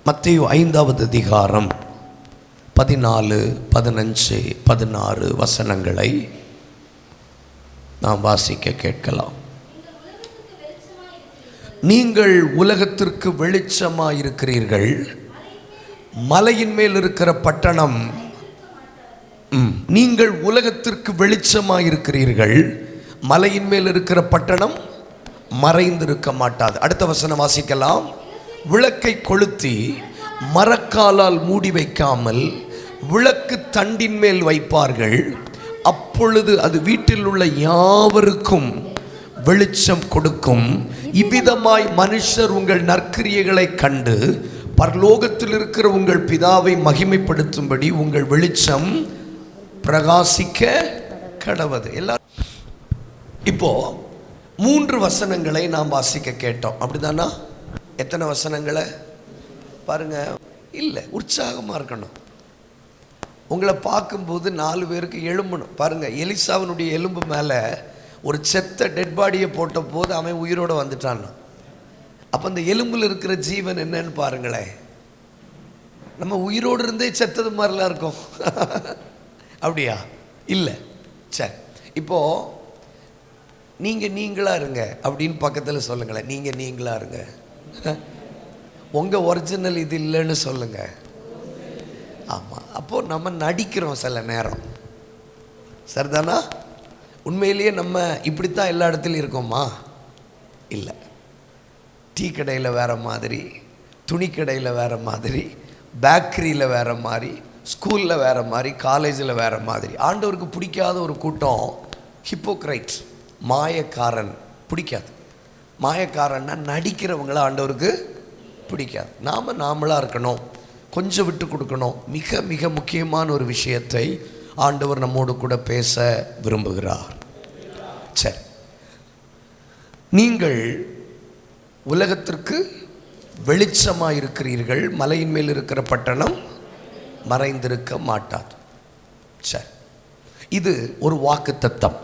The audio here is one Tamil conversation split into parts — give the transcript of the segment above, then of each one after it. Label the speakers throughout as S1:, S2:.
S1: மத்தேயு 5வது அதிகாரம் 14, 15, 16 வசனங்களை நாம் வாசிக்க கேட்கலாம். நீங்கள் உலகத்திற்கு வெளிச்சமாயிருக்கிறீர்கள். மலையின் மேல் இருக்கிற பட்டணம் நீங்கள் உலகத்திற்கு வெளிச்சமாயிருக்கிறீர்கள். மலையின் மேல் இருக்கிற பட்டணம் மறைந்திருக்க மாட்டாது. அடுத்த வசனம் வாசிக்கலாம். விளக்கை கொளுத்தி மரக்காலால் மூடி வைக்காமல் விளக்கு தண்டின் மேல் வைப்பார்கள். அப்பொழுது அது வீட்டில் உள்ள யாவருக்கும் வெளிச்சம் கொடுக்கும். இவ்விதமாய் மனுஷர் உங்கள் நற்கிரியைகளை கண்டு பரலோகத்தில் இருக்கிற உங்கள் பிதாவை மகிமைப்படுத்தும்படி உங்கள் வெளிச்சம் பிரகாசிக்க கடவது. எல்லாரும் இப்போ 3 வசனங்களை நாம் வாசிக்க கேட்டோம், அப்படிதானா? எத்தனை வசனங்களை பாருங்க. இல்லை, உற்சாகமாக இருக்கணும். உங்களை பார்க்கும்போது 4 பேருக்கு எழும்பணும். பாருங்க, எலிசாவினுடைய எலும்பு மேலே ஒரு செத்த டெட் பாடியை போட்ட போது அவன் உயிரோடு வந்துட்டான். அப்போ அந்த எலும்பில் இருக்கிற ஜீவன் என்னன்னு பாருங்களேன். நம்ம உயிரோடு இருந்தே செத்தது மாதிரிலாம் இருக்கும். அப்படியா? இல்லை. சரி, இப்போது நீங்களாக இருங்க அப்படின்னு பக்கத்தில் சொல்லுங்களேன். நீங்களாக இருங்க. உங்கள் ஒரிஜினல் இது இல்லைன்னு சொல்லுங்கள். ஆமாம், அப்போது நம்ம நடிக்கிறோம் சில நேரம், சரிதானா? உண்மையிலேயே நம்ம இப்படித்தான் எல்லா இடத்துலையும் இருக்கோமா? இல்லை. டீ கடையில் வேறு மாதிரி, துணி கடையில் வேறு மாதிரி, பேக்கரியில் வேறு மாதிரி, ஸ்கூலில் வேறு மாதிரி, காலேஜில் வேறு மாதிரி. ஆண்டவருக்கு பிடிக்காத ஒரு கூட்டம் ஹிப்போக்ரைட், மாயக்காரன். பிடிக்காது. மாயக்காரன்னா நடிக்கிறவங்கள ஆண்டவருக்கு பிடிக்காது. நாமளாக இருக்கணும், கொஞ்சம் விட்டு கொடுக்கணும். மிக மிக முக்கியமான ஒரு விஷயத்தை ஆண்டவர் நம்மோடு கூட பேச விரும்புகிறார். சரி, நீங்கள் உலகத்திற்கு வெளிச்சமாக இருக்கிறீர்கள். மலையின் மேல் இருக்கிற பட்டணம் மறைந்திருக்க மாட்டாது. சரி, இது ஒரு வாக்குத்தத்தம்.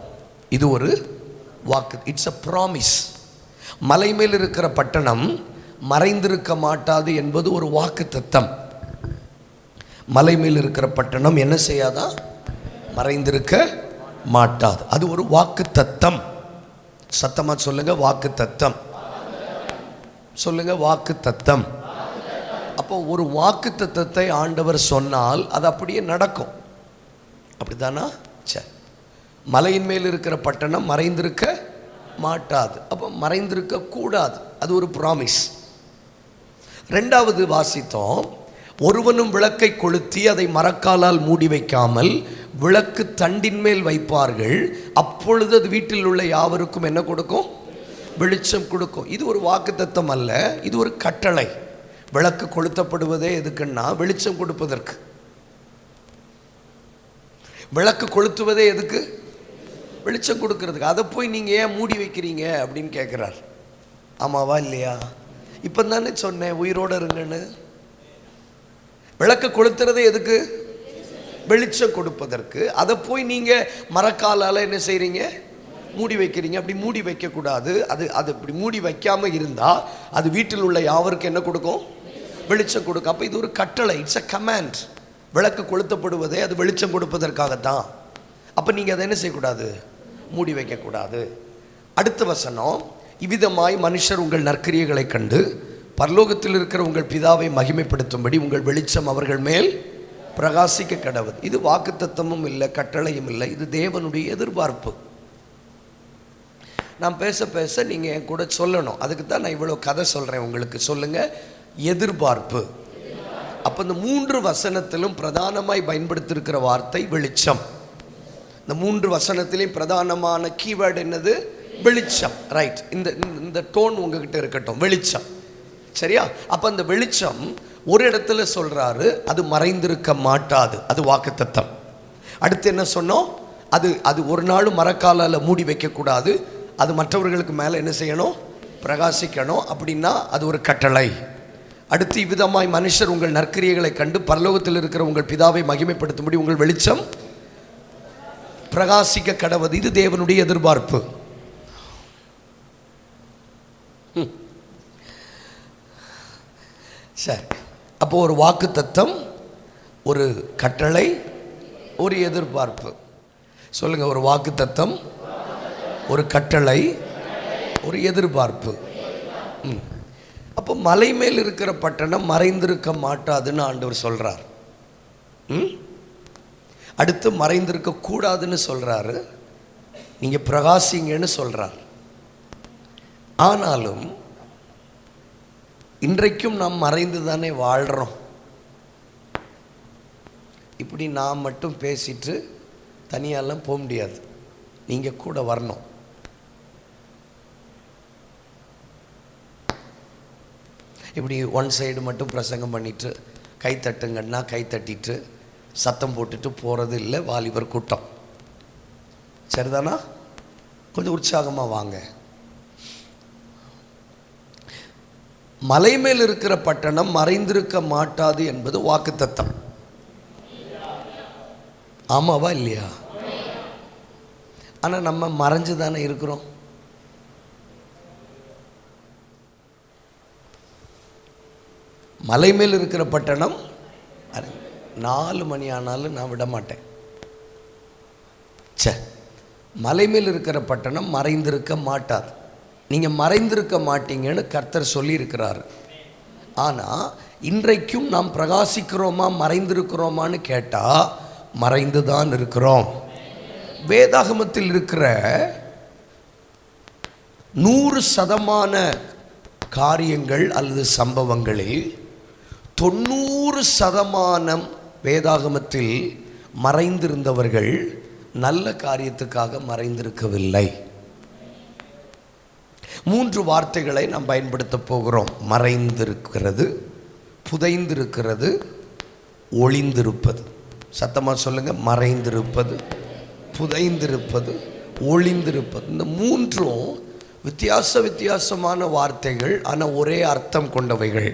S1: இது ஒரு வாக்கு, இட்ஸ் அ ப்ராமிஸ். மலை மேல் இருக்கிற பட்டணம் மறைந்திருக்க மாட்டாது என்பது ஒரு வாக்குத்தத்தம். மலை மேல் இருக்கிற பட்டணம் என்ன செய்யாதா? மறைந்திருக்க மாட்டாது. அது ஒரு வாக்குத்தத்தம். சத்தமா சொல்லுங்க, வாக்குத்தத்தம். சொல்லுங்க, வாக்குத்தத்தம். அப்போ ஒரு வாக்குத்தத்தத்தை ஆண்டவர் சொன்னால் அது அப்படியே நடக்கும், அப்படிதானா? சரி, மலையின் மேல் இருக்கிற பட்டணம் மறைந்திருக்க மாட்டாது. அப்போ மறைந்திருக்க கூடாது. அது ஒரு ப்ராமிஸ். 2வது வாசித்தோம். ஒருவனும் விளக்கை கொளுத்தி அதை மரக்காலால் மூடி வைக்காமல் விளக்கு தண்டின் மேல் வைப்பார்கள். அப்பொழுது அது வீட்டில் உள்ள யாவருக்கும் என்ன கொடுக்கும்? வெளிச்சம் கொடுக்கும். இது ஒரு வாக்குத்தத்தம் அல்ல, இது ஒரு கட்டளை. விளக்கு கொளுத்தப்படுவதே எதுக்குன்னா வெளிச்சம் கொடுப்பதற்கு. விளக்கு கொளுத்துவதே எதுக்கு? வெளிச்சம் கொடுக்கறதுக்கு. அதை போய் நீங்கள் ஏன் மூடி வைக்கிறீங்க அப்படின்னு கேட்குறார். ஆமாவா இல்லையா? இப்போ தானே சொன்னேன் உயிரோடு இருங்கன்னு. விளக்கு கொளுத்துறதே எதுக்கு? வெளிச்சம் கொடுப்பதற்கு. அதை போய் நீங்கள் மரக்காலால் என்ன செய்கிறீங்க? மூடி வைக்கிறீங்க. அப்படி மூடி வைக்கக்கூடாது. அது இப்படி மூடி வைக்காமல் இருந்தால் அது வீட்டில் உள்ள யாவருக்கு என்ன கொடுக்கும்? வெளிச்சம் கொடுக்கும். அப்போ இது ஒரு கட்டளை, இட்ஸ் அ கமாண்ட். விளக்கு கொளுத்தப்படுவதே அது வெளிச்சம் கொடுப்பதற்காகத்தான். அப்போ நீங்கள் அதை என்ன செய்யக்கூடாது? மூடி வைக்கக்கூடாது. அடுத்த வசனம், இவ்விதமாய் மனுஷர் உங்கள் நற்கிரியைகளை கண்டு பரலோகத்தில் இருக்கிற உங்கள் பிதாவை மகிமைப்படுத்தும்படி உங்கள் வெளிச்சம் அவர்கள் மேல் பிரகாசிக்க கடவுது. இது வாக்குத்தத்தமும் இல்லை, கட்டளையும் இல்லை, இது தேவனுடைய எதிர்பார்ப்பு. நான் பேச பேச நீங்கள் என் கூட சொல்லணும். அதுக்கு தான் நான் இவ்வளோ கதை சொல்கிறேன் உங்களுக்கு. சொல்லுங்கள், எதிர்பார்ப்பு. அப்போ இந்த 3 வசனத்திலும் பிரதானமாய் பயன்படுத்தியிருக்கிற வார்த்தை வெளிச்சம். இந்த 3 வசனத்திலையும் பிரதானமான கீவேர்டு என்னது? வெளிச்சம். ரைட், இந்த டோன் உங்ககிட்ட இருக்கட்டும், வெளிச்சம். சரியா? அப்போ அந்த வெளிச்சம் ஒரு இடத்துல சொல்கிறாரு, அது மறைந்திருக்க மாட்டாது. அது வாக்குத்தத்தம். அடுத்து என்ன சொன்னோம்? அது ஒரு நாளும் மரக்காலால் மூடி வைக்கக்கூடாது. அது மற்றவர்களுக்கு மேலே என்ன செய்யணும்? பிரகாசிக்கணும். அப்படின்னா அது ஒரு கட்டளை. அடுத்து, இவ்விதமாய் மனுஷர் உங்கள் நற்கிரியைகளை கண்டு பரலோகத்தில் இருக்கிற உங்கள் பிதாவை மகிமைப்படுத்தும்படி உங்கள் வெளிச்சம் பிரகாசிக்க கடவது. இது தேவனுடைய எதிர்பார்ப்பு. சரி, அப்போ ஒரு வாக்குத்தத்தம், ஒரு கட்டளை, ஒரு எதிர்பார்ப்பு. சொல்லுங்க, ஒரு வாக்குத்தத்தம், ஒரு கட்டளை, ஒரு எதிர்பார்ப்பு. அப்போ மலை மேல் இருக்கிற பட்டணம் மறைந்திருக்க மாட்டாதுன்னு ஆண்டவர் சொல்றார். அடுத்து மறைந்திருக்க கூடாதுன்னு சொல்றாரு, நீங்க பிரகாசிங்கன்னு சொல்றார். ஆனாலும் இன்றைக்கும் நாம் மறைந்து தானே வாழ்கிறோம். இப்படி நான் மட்டும் பேசிட்டு தனியாலாம் போக முடியாது, நீங்கள் கூட வரணும். இப்படி ஒன் சைடு மட்டும் பிரசங்கம் பண்ணிட்டு கை தட்டுங்கன்னா கை தட்டிட்டு சத்தம் போட்டுட்டு போகிறது இல்லை வாலிபர் கூட்டம். சரிதானா? கொஞ்சம் உற்சாகமாக வாங்க. மலை மேல் இருக்கிற பட்டணம் மறைந்திருக்க மாட்டாது என்பது வாக்குத்தத்தம். ஆமாவா இல்லையா? ஆனால் நம்ம மறைஞ்சு தானே இருக்கிறோம். மலை மேல் இருக்கிற பட்டணம் 4 மணி ஆனாலும் நான் விட மாட்டேன். மலை மேல் இருக்கிற பட்டணம் மறைந்திருக்க மாட்டாது. நீங்கள் மறைந்திருக்க மாட்டீங்கன்னு கர்த்தர் சொல்லியிருக்கிறார். ஆனால் இன்றைக்கும் நாம் பிரகாசிக்கிறோமா மறைந்திருக்கிறோமான்னு கேட்டால் மறைந்து தான் இருக்கிறோம். வேதாகமத்தில் இருக்கிற 100% காரியங்கள் அல்லது சம்பவங்களில் 90% வேதாகமத்தில் மறைந்திருந்தவர்கள் நல்ல காரியத்துக்காக மறைந்திருக்கவில்லை. 3 வார்த்தைகளை நாம் பயன்படுத்த போகிறோம். மறைந்திருக்கிறது, புதைந்திருக்கிறது, ஒளிந்திருப்பது. சத்தமாக சொல்லுங்க, மறைந்திருப்பது, புதைந்திருப்பது, ஒளிந்திருப்பது. இந்த 3ம் வித்தியாசமான வார்த்தைகள், ஆனால் ஒரே அர்த்தம் கொண்டவைகள்.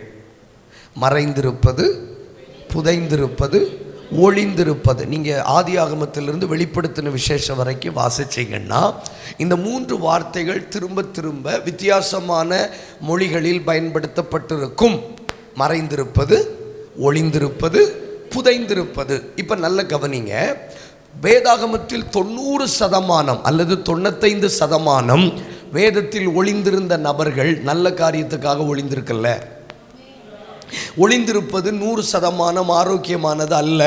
S1: மறைந்திருப்பது, புதைந்திருப்பது, ஒளிந்திருப்பது. நீங்கள் ஆதியாகமத்திலிருந்து வெளிப்படுத்தின விசேஷம் வரைக்கும் வாசிச்சிங்கன்னா இந்த 3 வார்த்தைகள் திரும்ப திரும்ப வித்தியாசமான மொழிகளில் பயன்படுத்தப்பட்டிருக்கும். மறைந்திருப்பது, ஒளிந்திருப்பது, புதைந்திருப்பது. இப்போ நல்ல கவனிங்க. வேதாகமத்தில் 90% அல்லது 95% வேதத்தில் ஒளிந்திருந்த நபர்கள் நல்ல காரியத்துக்காக ஒளிந்திருக்கல. ஒளிந்திருப்பது 100% ஆரோக்கியமானது அல்ல.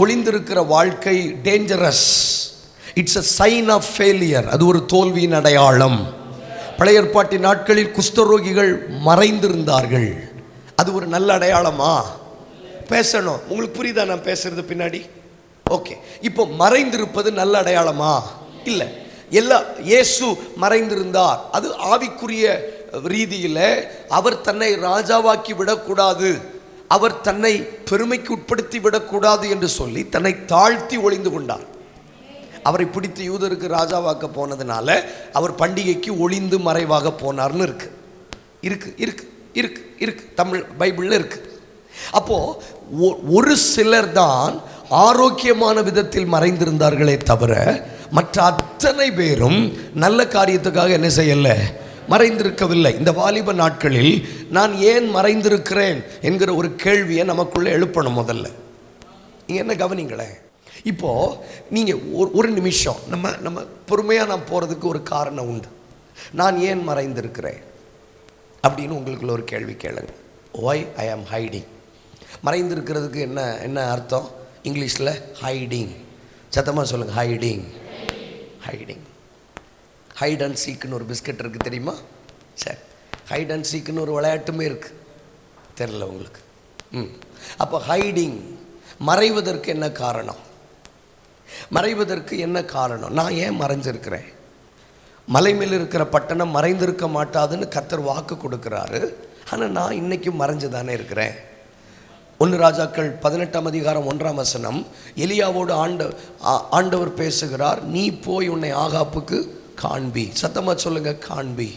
S1: ஒளிந்திருக்கிற வாழ்க்கை dangerous. It's a sign of failure. அது ஒரு தோல்வியின் அடையாளம். பழைய ஏற்பாட்டின் நாட்களில் குஷ்டரோகிகள் மறைந்திருந்தார்கள். அது ஒரு நல்ல அடையாளமா? பேசணும், உங்களுக்கு புரியுதா நான் பேசுறது பின்னாடி? ஓகே. இப்போ மறைந்திருப்பது நல்ல அடையாளமா? இல்லை. இயேசு மறைந்திருந்தார். அது ஆவிக்குரிய ரீதியில் அவர் தன்னை ராஜாவாக்கி விடக்கூடாது, அவர் தன்னை பெருமைக்கு உட்படுத்தி விடக்கூடாது என்று சொல்லி தன்னை தாழ்த்தி ஒளிந்து கொண்டார். அவரை பிடித்து யூதருக்கு ராஜாவாக்க போனதுனால அவர் பண்டிகைக்கு ஒளிந்து மறைவாக போனார்னு இருக்கு இருக்கு இருக்கு இருக்கு இருக்கு தமிழ் பைபிளில் இருக்கு. அப்போ ஒரு சிலர் தான் ஆரோக்கியமான விதத்தில் மறைந்திருந்தார்களே தவிர மற்ற அத்தனை பேரும் நல்ல காரியத்துக்காக என்ன செய்யல, மறைந்திருக்கவில்லை. இந்த வாலிப நாட்களில் நான் ஏன் மறைந்திருக்கிறேன் என்கிற ஒரு கேள்வியை நமக்குள்ளே எழுப்பணும். முதல்ல நீங்கள் என்ன கவனிங்களேன். இப்போது நீங்கள் ஒரு நிமிஷம் நம்ம பொறுமையாக நான் போகிறதுக்கு ஒரு காரணம் உண்டு. நான் ஏன் மறைந்திருக்கிறேன் அப்படின்னு உங்களுக்குள்ள ஒரு கேள்வி கேளுங்க. ஒய் ஐ ஆம் ஹைடிங். மறைந்திருக்கிறதுக்கு என்ன அர்த்தம் இங்கிலீஷில்? ஹைடிங். சத்தமாக சொல்லுங்கள், ஹைடிங். ஹைடிங். ஹைட் அண்ட் சீக்குன்னு ஒரு பிஸ்கட் இருக்குது, தெரியுமா? சரி, ஹைட் அண்ட் சீக்குன்னு ஒரு விளையாட்டுமே இருக்குது, தெரில உங்களுக்கு? அப்போ ஹைடிங், மறைவதற்கு என்ன காரணம்? மறைவதற்கு என்ன காரணம்? நான் ஏன் மறைஞ்சிருக்கிறேன்? மலை மேல் இருக்கிற பட்டணம் மறைந்திருக்க மாட்டாதுன்னு கர்த்தர் வாக்கு கொடுக்குறாரு. ஆனால் நான் இன்னைக்கும் மறைஞ்சு தானே இருக்கிறேன். 1 ராஜாக்கள் 18ஆம் அதிகாரம் 1ஆம் வசனம், எலியாவோடு ஆண்டவர் பேசுகிறார். நீ போய் உன்னை ஆகாப்புக்கு காண்பி. சத்தமாக சொல்லுங்க, காண்பி.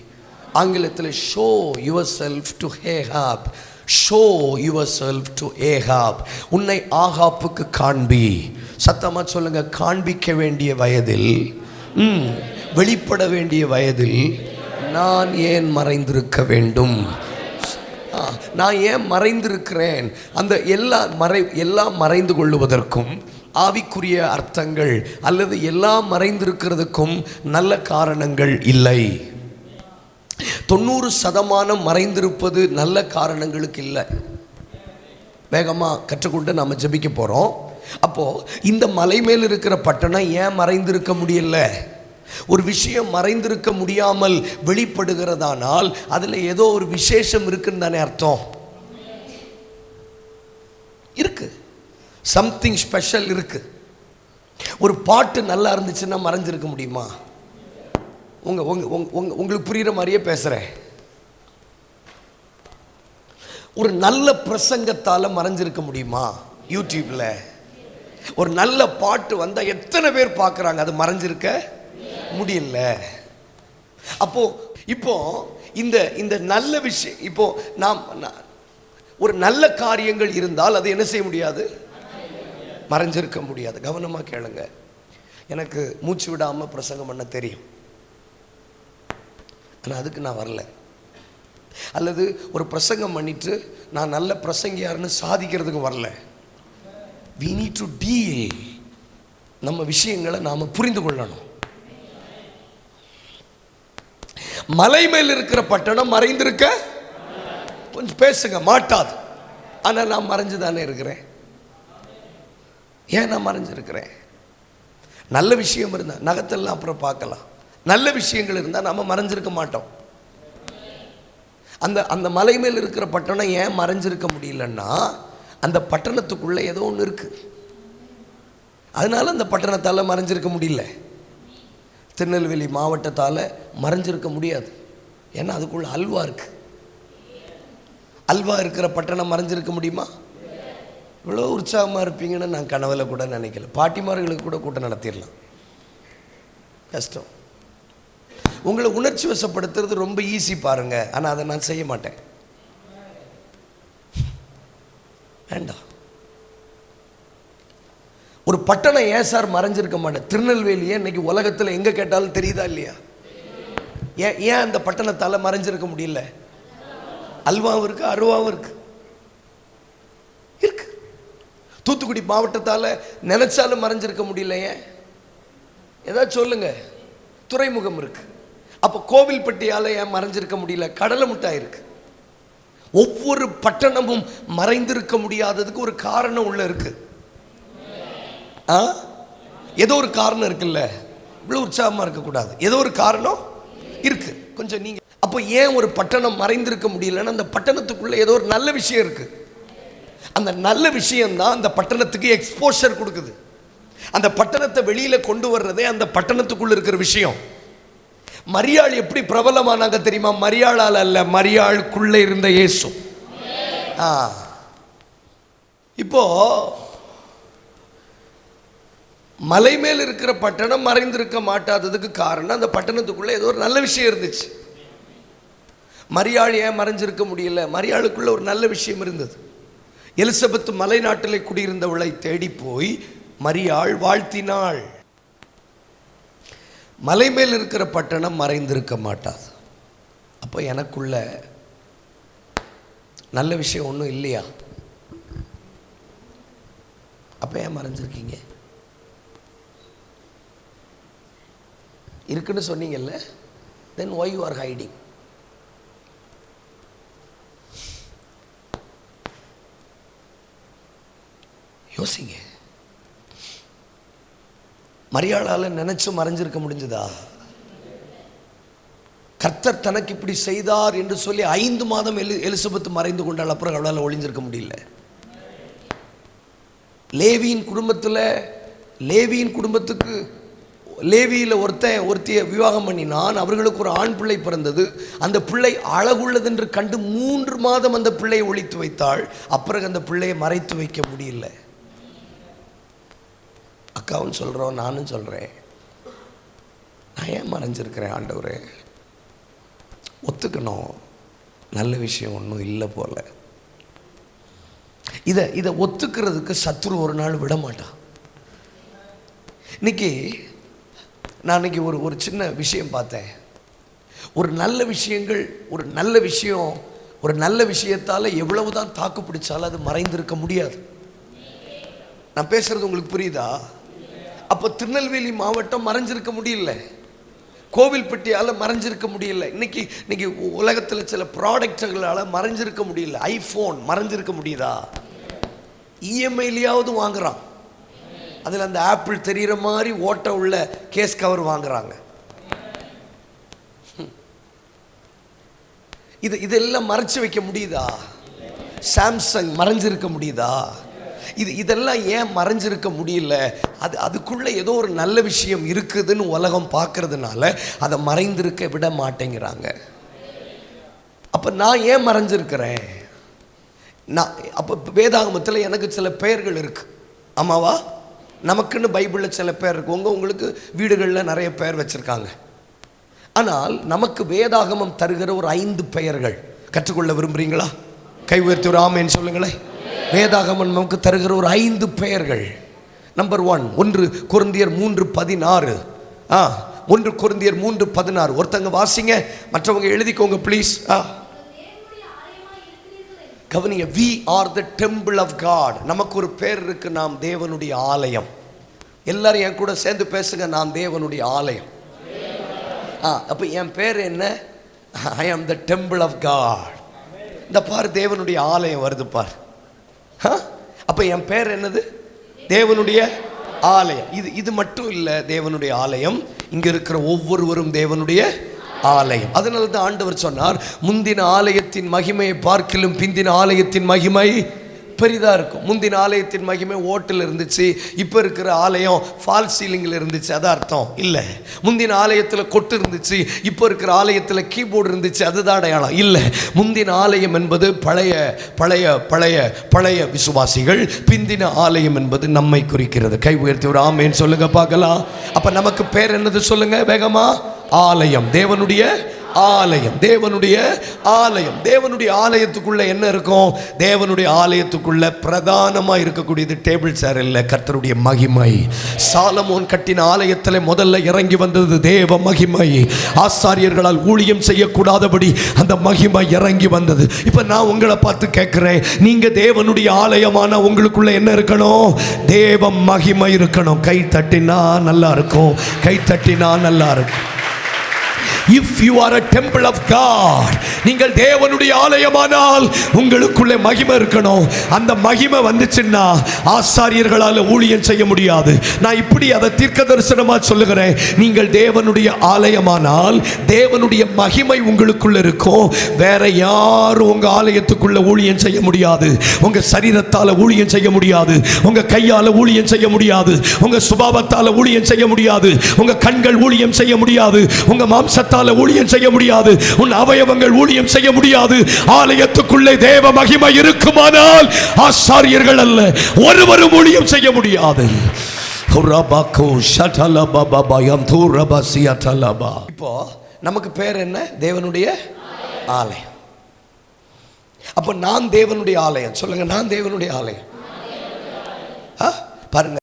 S1: ஆங்கிலத்தில் show yourself to a cop. Show yourself to a cop. உன்னை ஆகாப்புக்கு காண்பி. சத்தமாக சொல்லுங்க, காண்பிக்க வேண்டிய வயதில், வெளிப்பட வேண்டிய வயதில் நான் ஏன் மறைந்திருக்க வேண்டும்? நான் ஏன் மறைந்திருக்கிறேன்? அந்த எல்லாம் மறைந்து கொள்ளுவதற்கும் ஆவிக்குரிய அர்த்தங்கள் அல்லது எல்லாம் மறைந்திருக்கிறதுக்கும் நல்ல காரணங்கள் இல்லை. 90% மறைந்திருப்பது நல்ல காரணங்களுக்கு இல்லை. வேகமாக கற்றுக்கொண்டு நம்ம ஜெபிக்க போகிறோம். அப்போது இந்த மலை மேல் இருக்கிற பட்டணம் ஏன் மறைந்திருக்க முடியல? ஒரு விஷயம் மறைந்திருக்க முடியாமல் வெளிப்படுகிறதானால் அதில் ஏதோ ஒரு விசேஷம் இருக்குன்னு தானே அர்த்தம். இருக்கு, சம்திங் ஸ்பெஷல் இருக்கு. ஒரு பாட்டு நல்லா இருந்துச்சுன்னா மறைஞ்சிருக்க முடியுமா? உங்களுக்கு புரிகிற மாதிரியே பேசுகிறேன். ஒரு நல்ல பிரசங்கத்தால் மறைஞ்சிருக்க முடியுமா? யூடியூப்ல ஒரு நல்ல பாட்டு வந்தால் எத்தனை பேர் பார்க்குறாங்க, அது மறைஞ்சிருக்க முடியல. இப்போ இந்த நல்ல விஷயம், இப்போ நாம் ஒரு நல்ல காரியங்கள் இருந்தால் அது என்ன செய்ய முடியாது? மறைஞ்சிருக்க முடியாது. கவனமாக கேளுங்க. எனக்கு மூச்சு விடாமல் பிரசங்கம் பண்ண தெரியும், ஆனால் அதுக்கு நான் வரல. அல்லது ஒரு பிரசங்கம் பண்ணிட்டு நான் நல்ல பிரசங்கியாருன்னு சாதிக்கிறதுக்கு வரல. we need to deal, நம்ம விஷயங்களை நாம் புரிந்து கொள்ளணும். மலை மேல் இருக்கிற பட்டணம் மறைந்திருக்க கொஞ்சம் பேசுங்க மாட்டாது. ஆனால் நான் மறைஞ்சு தானே இருக்கிறேன். ஏன் நான் மறைஞ்சிருக்கிறேன்? நல்ல விஷயம் இருந்தால் நகத்தெல்லாம் அப்புறம் பார்க்கலாம். நல்ல விஷயங்கள் இருந்தால் நம்ம மறைஞ்சிருக்க மாட்டோம். அந்த மலை மேல் இருக்கிற பட்டணம் ஏன் மறைஞ்சிருக்க முடியலன்னா அந்த பட்டணத்துக்குள்ளே ஏதோ ஒன்று இருக்குது. அதனால அந்த பட்டணத்தால் மறைஞ்சிருக்க முடியல. திருநெல்வேலி மாவட்டத்தால் மறைஞ்சிருக்க முடியாது. ஏன்னா அதுக்குள்ள அல்வா இருக்குது. அல்வா இருக்கிற பட்டணம் மறைஞ்சிருக்க முடியுமா? இவ்வளோ உற்சாகமாக இருப்பீங்கன்னு நான் கனவுல கூட நினைக்கல. பாட்டிமார்களுக்கு கூட கூட்டம் நடத்திடலாம், கஷ்டம். உங்களை உணர்ச்சி வசப்படுத்துறது ரொம்ப ஈஸி பாருங்க, ஆனால் அதை நான் செய்ய மாட்டேன். வேண்டாம். ஒரு பட்டணம் ஏன் சார் மறைஞ்சிருக்க மாட்டேன்? திருநெல்வேலியே இன்னைக்கு உலகத்தில் எங்கே கேட்டாலும் தெரியுதா இல்லையா? ஏன் அந்த பட்டணத்தால் மறைஞ்சிருக்க முடியல? அல்வாவும் இருக்கு, அருவாவும் இருக்கு. இருக்கு. தூத்துக்குடி மாவட்டத்தால் நினைச்சாலும் மறைஞ்சிருக்க முடியல. ஏன்? ஏதாவது சொல்லுங்க. துறைமுகம் இருக்கு. அப்போ கோவில்பட்டியால் ஏன் மறைஞ்சிருக்க முடியல? கடலை முட்டாய் இருக்கு. ஒவ்வொரு பட்டணமும் மறைந்திருக்க முடியாததுக்கு ஒரு காரணம் உள்ள இருக்கு. ஏதோ ஒரு காரணம் இருக்குல்ல. இவ்வளவு உற்சாகமா இருக்கக்கூடாது. ஏதோ ஒரு காரணம் இருக்கு. கொஞ்சம் நீங்க அப்போ ஏன் ஒரு பட்டணம் மறைந்திருக்க முடியலன்னா அந்த பட்டணத்துக்குள்ள ஏதோ ஒரு நல்ல விஷயம் இருக்கு. அந்த நல்ல விஷயம் தான் அந்த பட்டணத்துக்கு எக்ஸ்போஷர் கொடுக்குது. அந்த பட்டணத்தை வெளியில கொண்டு வர்றதே அந்த பட்டணத்துக்குள்ள இருக்கிற விஷயம். மரியாள் எப்படி பிரபலமானாங்க தெரியுமா? மரியாளால் அல்ல, மரியாளுக்குள்ள இருந்த இயேசு. இப்போ மலை மேல் இருக்கிற பட்டணம் மறைந்திருக்க மாட்டாததுக்கு காரணம் அந்த பட்டணத்துக்குள்ள ஏதோ ஒரு நல்ல விஷயம் இருந்துச்சு. மரியாள் ஏன் மறைஞ்சிருக்க முடியல? மரியாளுக்குள்ள ஒரு நல்ல விஷயம் இருந்தது. எலிசபெத் மலை நாட்டிலே குடியிருந்தவளை தேடி போய் மரியாள் வாழ்த்தினாள். மலை மேல் இருக்கிற பட்டணம் மறைந்திருக்க மாட்டாது. அப்போ எனக்குள்ள நல்ல விஷயம் ஒன்றும் இல்லையா? அப்போ ஏன் மறைஞ்சிருக்கீங்க? இருக்குன்னு சொன்னீங்கல்ல, then why you are hiding? யோசிங்க. மரியாளால நினைச்சு மறைஞ்சிருக்க முடிஞ்சதா? கர்த்தர் தனக்கு இப்படி செய்தார் என்று சொல்லி 5 மாதம் எலிசபெத் மறைந்து கொண்டால் அப்புறம் அவளால் ஒளிஞ்சிருக்க முடியல. லேவியின் குடும்பத்துக்கு லேவியில் ஒருத்திய விவாகம் பண்ணினான். அவர்களுக்கு ஒரு ஆண் பிள்ளை பிறந்தது. அந்த பிள்ளை அழகுள்ளது என்று கண்டு 3 மாதம் அந்த பிள்ளையை ஒளித்து வைத்தாள். அப்புறம் அந்த பிள்ளையை மறைத்து வைக்க முடியல. அக்காவும் சொல்கிறோம், நானும் சொல்கிறேன், நான் ஏன் மறைஞ்சிருக்கிறேன் ஆண்டவரே? ஒத்துக்கணும், நல்ல விஷயம் ஒன்றும் இல்லை போல. இதை ஒத்துக்கிறதுக்கு சத்துரு ஒரு நாள் விட மாட்டான். நான் இன்னைக்கு ஒரு சின்ன விஷயம் பார்த்தேன். ஒரு நல்ல விஷயம் ஒரு நல்ல விஷயத்தால் எவ்வளவுதான் தாக்கு பிடிச்சாலும் அது மறைந்திருக்க முடியாது. நான் பேசுறது உங்களுக்கு புரியுதா? அப்போ திருநெல்வேலி மாவட்டம் மறைஞ்சிருக்க முடியல, கோவில்பட்டியால் மறைஞ்சிருக்க முடியல, இன்னைக்கு உலகத்தில் சில ப்ராடக்ட்களால் மறைஞ்சிருக்க முடியல. ஐஃபோன் மறைஞ்சிருக்க முடியுதா? இஎம்ஐலையாவது வாங்குறான், அதில் அந்த ஆப்பிள் தெரிகிற மாதிரி ஓட்ட உள்ள கேஸ் கவர் வாங்குறாங்க. இதெல்லாம் மறைச்சு வைக்க முடியுதா? சாம்சங் மறைஞ்சிருக்க முடியுதா? இதெல்லாம் ஏன் மறைஞ்சிருக்க முடியல? அதுக்குள்ள ஏதோ ஒரு நல்ல விஷயம் இருக்குதுன்னு உலகம் பார்க்கறதுனால அதை மறைந்திருக்க விட மாட்டேங்கிறாங்க. அப்ப நான் ஏன் மறைஞ்சிருக்கிறேன்? அப்போ வேதாகமத்தில் எனக்கு சில பெயர்கள் இருக்கு, ஆமாவா? நமக்குன்னு பைபிளில் சில பேர் இருக்கு, உங்களுக்கு வீடுகளில் நிறைய பெயர் வச்சிருக்காங்க. ஆனால் நமக்கு வேதாகமம் தருகிற ஒரு 5 பெயர்கள் கற்றுக்கொள்ள விரும்புறீங்களா? கை உயர்த்தி ஒரு ஆமேன்னு சொல்லுங்களேன். வேதாகமம் நமக்கு தருகிற ஒரு 5 பெயர்கள். நம்பர் 1 கொரிந்தியர் 3:16. 1 கொரிந்தியர் 3:16. ஒருத்தங்க வாசிங்க, மற்றவங்க எழுதிக்கோங்க ப்ளீஸ். கவனிங்க, we are the temple of God. நமக்கு ஒரு பேர் இருக்கு, நாம் தேவனுடைய ஆலயம். எல்லாரும் என் கூட சேர்ந்து பேசுங்க, நான் தேவனுடைய ஆலயம். அப்ப என் பேர் என்ன? I am the temple of God. இந்த பார், தேவனுடைய ஆலயம் வருது பார். அப்ப என் பேர் என்னது? தேவனுடைய ஆலயம். இது மட்டும் இல்ல, தேவனுடைய ஆலயம், இங்க இருக்கிற ஒவ்வொருவரும் தேவனுடைய ஆலயம். அதனால தான் ஆண்டவர் சொன்னார், முந்தின ஆலயத்தின் மகிமையை பார்க்கிலும் பிந்தின ஆலயத்தின் மகிமை பெரிதா இருக்கும். முந்தின ஆலயத்தின் மகிமை ஓட்டில் இருந்துச்சு, இப்போ இருக்கிற ஆலயம் ஃபால் சீலிங்கில் இருந்துச்சு, அது அர்த்தம் இல்லை. முந்தின ஆலயத்தில் கொட்டு இருந்துச்சு, இப்போ இருக்கிற ஆலயத்தில் கீபோர்டு இருந்துச்சு, அதுதான் அடையாளம் இல்லை. முந்தின ஆலயம் என்பது பழைய பழைய பழைய பழைய விசுவாசிகள், பிந்தின ஆலயம் என்பது நம்மை குறிக்கிறது. கை உயர்த்தி ஒரு ஆமேன்னு சொல்லுங்க பார்க்கலாம். அப்ப நமக்கு பேர் என்னது சொல்லுங்க வேகமா? ஆலயம், தேவனுடைய ஆலயம், தேவனுடைய ஆலயம். தேவனுடைய ஆலயத்துக்குள்ள என்ன இருக்கும்? தேவனுடைய ஆலயத்துக்குள்ள பிரதானமா இருக்கக்கூடியது டேபிள் சேர் இல்ல, கர்த்தருடைய மகிமை. சாலமோன் கட்டின ஆலயத்தில் முதல்ல இறங்கி வந்தது தேவ மகிமை. ஆசாரியர்களால் ஊழியம் செய்யக்கூடாதபடி அந்த மகிமை இறங்கி வந்தது. இப்ப நான் உங்களை பார்த்து கேட்கிறேன், நீங்க தேவனுடைய ஆலயமான உங்களுக்குள்ள என்ன இருக்கணும்? தேவ மகிமை இருக்கணும். கை தட்டினா நல்லா இருக்கும், கை தட்டினா நல்லா இருக்கும். If you are a temple of God, நீங்கள் தேவனுடைய ஆலயமானால் உங்களுக்குள்ளே மகிமை இருக்கணும். அந்த மகிமை வந்துச்சுன்னா ஆசாரியர்களால் ஊழியம் செய்ய முடியாது. நான் இப்படி அதை தீர்க்க தரிசனமா சொல்லுகிறேன். நீங்கள் தேவனுடைய ஆலயமானால் தேவனுடைய மகிமை உங்களுக்குள்ள இருக்கும். வேற யாரும் உங்க ஆலயத்துக்குள்ள ஊழியம் செய்ய முடியாது. உங்க சரீரத்தால ஊழியம் செய்ய முடியாது, உங்க கையால ஊழியம் செய்ய முடியாது, உங்க சுபாவத்தால ஊழியம் செய்ய முடியாது, உங்க கண்கள் ஊழியம் செய்ய முடியாது, உங்க மாம்சத்தால் ஊழியம் செய்ய முடியாது, உன் அவயவங்கள் ஊழியம் செய்ய முடியாது. ஆலயத்துக்குள்ளே தேவ மகிமை இருக்குமானால் ஆசாரியர்கள் அல்ல ஒருவரும் ஊழியம் செய்ய முடியாது. இப்போ நமக்கு பேர் என்ன? தேவனுடைய ஆலயம். அப்ப நான் தேவனுடைய ஆலயம் சொல்லுங்க, நான் தேவனுடைய ஆலயம். பாருங்க,